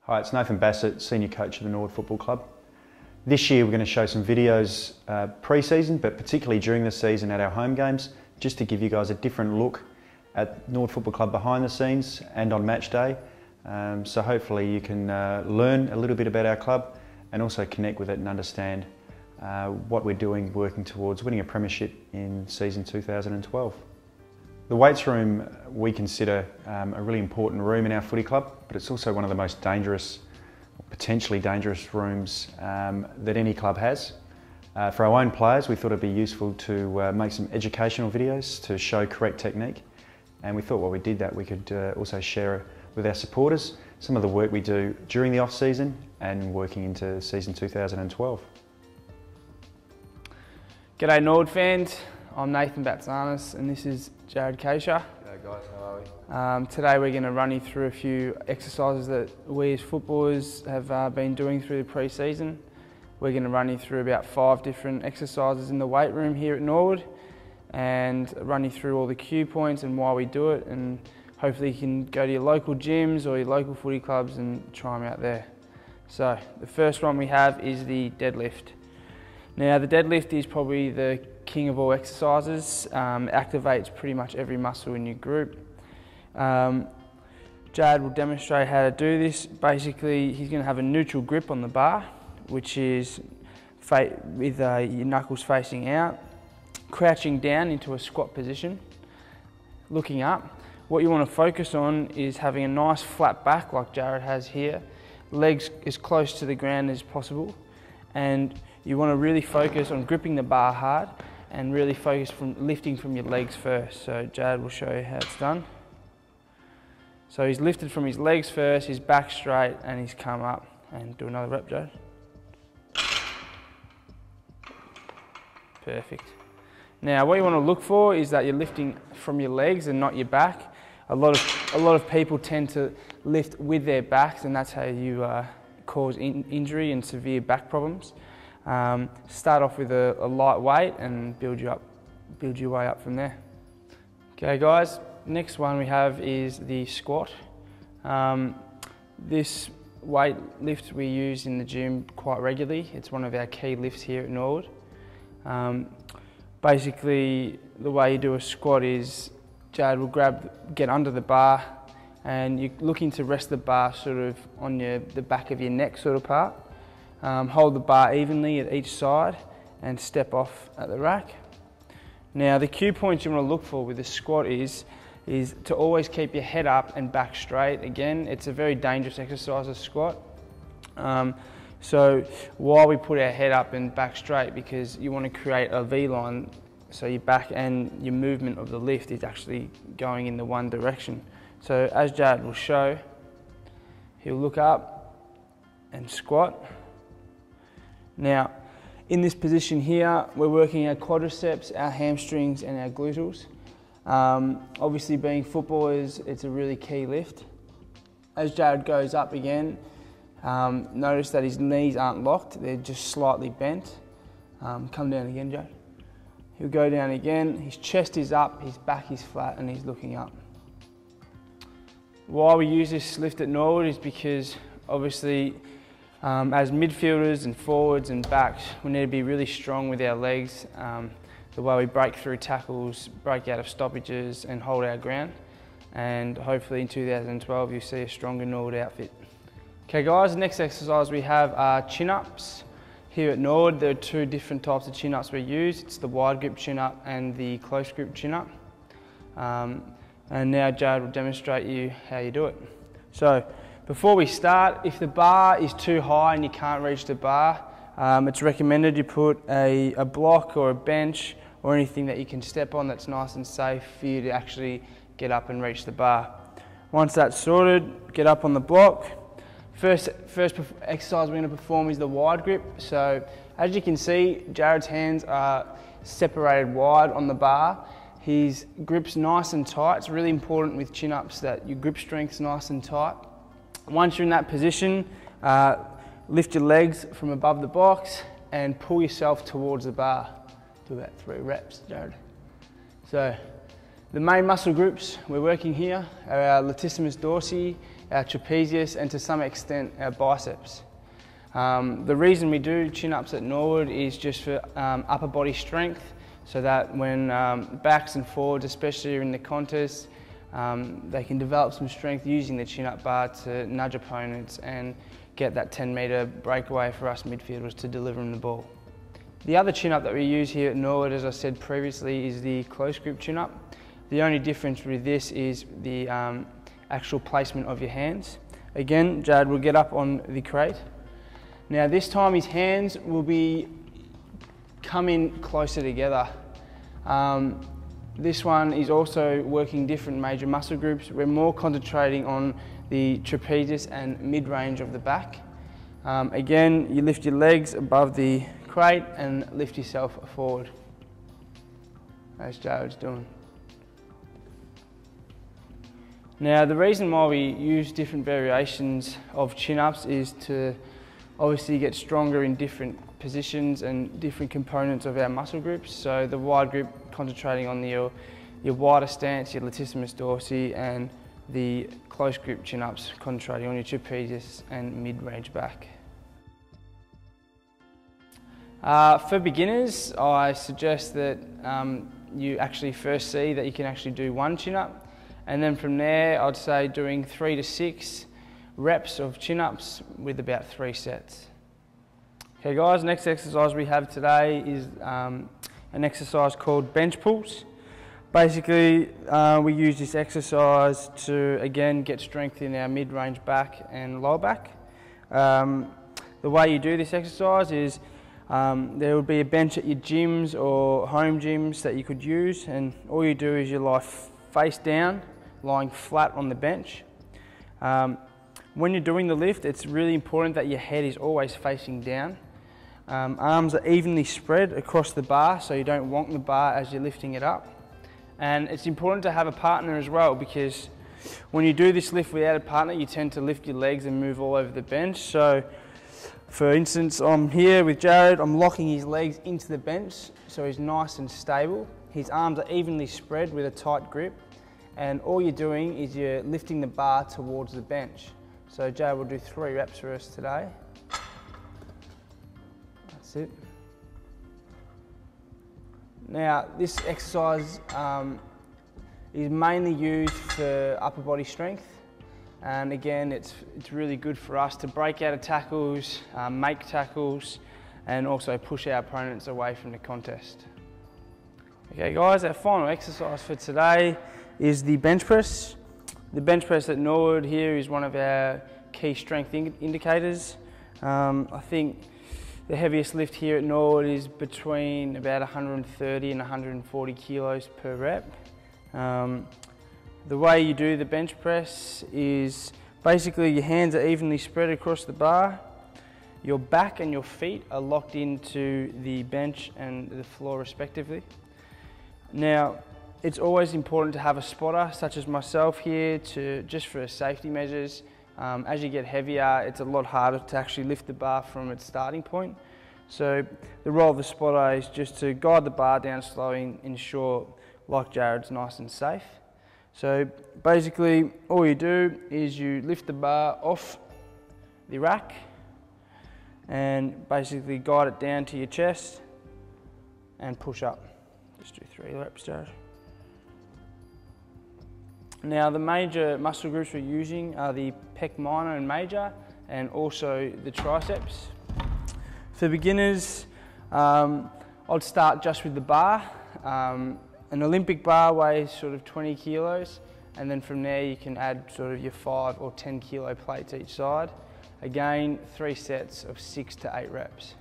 Hi, it's Nathan Bassett, Senior Coach of the Norwood Football Club. This year we're going to show some videos pre-season, but particularly during the season at our home games, just to give you guys a different look at Norwood Football Club behind the scenes and on match day. So hopefully you can learn a little bit about our club and also connect with it and understand what we're doing, working towards winning a premiership in season 2012. The weights room we consider a really important room in our footy club, but it's also one of the most dangerous, potentially dangerous rooms that any club has. For our own players, we thought it'd be useful to make some educational videos to show correct technique, and we thought while we did that we could also share with our supporters some of the work we do during the off-season and working into season 2012. G'day Norwood fans, I'm Nathan Batsanis and this is Jared Kasha. G'day guys, how are we? Today we're going to run you through a few exercises that we as footballers have been doing through the pre-season. We're going to run you through about 5 different exercises in the weight room here at Norwood and run you through all the cue points and why we do it, and hopefully you can go to your local gyms or your local footy clubs and try them out there. So the first one we have is the deadlift. Now the deadlift is probably the king of all exercises. Activates pretty much every muscle in your group. Jared will demonstrate how to do this. Basically he's going to have a neutral grip on the bar, which is with your knuckles facing out, crouching down into a squat position, looking up. What you want to focus on is having a nice flat back like Jared has here, legs as close to the ground as possible, and you want to really focus on gripping the bar hard and really focus from lifting from your legs first. So Jared will show you how it's done. So he's lifted from his legs first, his back straight, and he's come up. And do another rep, Jared. Perfect. Now what you want to look for is that you're lifting from your legs and not your back. A lot of people tend to lift with their backs, and that's how you cause injury and severe back problems. Start off with a light weight and build your way up from there. Okay guys, next one we have is the squat. This weight lift we use in the gym quite regularly. It's one of our key lifts here at Norwood. Basically the way you do a squat is Jared will get under the bar, and you're looking to rest the bar sort of on the back of your neck sort of part. Hold the bar evenly at each side and step off at the rack. Now the cue points you want to look for with the squat is to always keep your head up and back straight. Again, it's a very dangerous exercise, a squat. So while we put our head up and back straight, because you want to create a V-line, so your back and your movement of the lift is actually going in the one direction. So as Jared will show, he'll look up and squat. Now, in this position here, we're working our quadriceps, our hamstrings and our gluteals. Obviously being footballers, it's a really key lift. As Jared goes up again, notice that his knees aren't locked, they're just slightly bent. Come down again, Jared. He'll go down again, his chest is up, his back is flat and he's looking up. Why we use this lift at Norwood is because obviously as midfielders and forwards and backs, we need to be really strong with our legs, the way we break through tackles, break out of stoppages and hold our ground. And hopefully in 2012 you'll see a stronger Norwood outfit. Okay guys, the next exercise we have are chin-ups. Here at Norwood there are 2 different types of chin-ups we use. It's the wide grip chin-up and the close grip chin-up. And now Jared will demonstrate you how you do it. So before we start, if the bar is too high and you can't reach the bar, it's recommended you put a block or a bench or anything that you can step on that's nice and safe for you to actually get up and reach the bar. Once that's sorted, get up on the block. First exercise we're going to perform is the wide grip. So as you can see, Jared's hands are separated wide on the bar. His grip's nice and tight. It's really important with chin-ups that your grip strength's nice and tight. Once you're in that position, lift your legs from above the box and pull yourself towards the bar. Do about 3 reps, Jared. So the main muscle groups we're working here are our latissimus dorsi, our trapezius, and to some extent our biceps. The reason we do chin-ups at Norwood is just for upper body strength, so that when backs and forwards, especially in the contest, they can develop some strength using the chin-up bar to nudge opponents and get that 10-metre breakaway for us midfielders to deliver them the ball. The other chin-up that we use here at Norwood, as I said previously, is the close grip chin-up. The only difference with this is the actual placement of your hands. Again, Jared will get up on the crate. Now this time his hands will be coming closer together. This one is also working different major muscle groups. We're more concentrating on the trapezius and mid-range of the back. Again, you lift your legs above the crate and lift yourself forward, as Jared's doing. Now, the reason why we use different variations of chin-ups is to obviously get stronger in different positions and different components of our muscle groups. So the wide grip concentrating on your wider stance, your latissimus dorsi, and the close grip chin-ups concentrating on your trapezius and mid-range back. For beginners, I suggest that you actually first see that you can actually do one chin-up, and then from there I'd say doing 3 to 6 reps of chin-ups with about 3 sets. Okay guys, next exercise we have today is an exercise called bench pulls. Basically, we use this exercise to, again, get strength in our mid-range back and lower back. The way you do this exercise is there will be a bench at your gyms or home gyms that you could use, and all you do is you lie face down, lying flat on the bench. When you're doing the lift, it's really important that your head is always facing down. Arms are evenly spread across the bar so you don't wonk the bar as you're lifting it up. And it's important to have a partner as well, because when you do this lift without a partner, you tend to lift your legs and move all over the bench. So for instance, I'm here with Jared, I'm locking his legs into the bench so he's nice and stable. His arms are evenly spread with a tight grip, and all you're doing is you're lifting the bar towards the bench. So Jared will do 3 reps for us today. That's it. Now, this exercise is mainly used for upper body strength, and again, it's really good for us to break out of tackles, make tackles, and also push our opponents away from the contest. Okay guys, our final exercise for today is the bench press. The bench press at Norwood here is one of our key strength indicators. I think the heaviest lift here at Norwood is between about 130 and 140 kilos per rep. The way you do the bench press is basically your hands are evenly spread across the bar, your back and your feet are locked into the bench and the floor respectively. Now, it's always important to have a spotter such as myself here just for safety measures. As you get heavier, it's a lot harder to actually lift the bar from its starting point. So the role of the spotter is just to guide the bar down slowly, ensure, like Jared's, nice and safe. So basically, all you do is you lift the bar off the rack and basically guide it down to your chest and push up. Just do 3 reps, Jared. Now, the major muscle groups we're using are the pec minor and major, and also the triceps. For beginners, I'd start just with the bar. An Olympic bar weighs sort of 20 kilos, and then from there you can add sort of your 5 or 10 kilo plates each side. Again, 3 sets of 6 to 8 reps.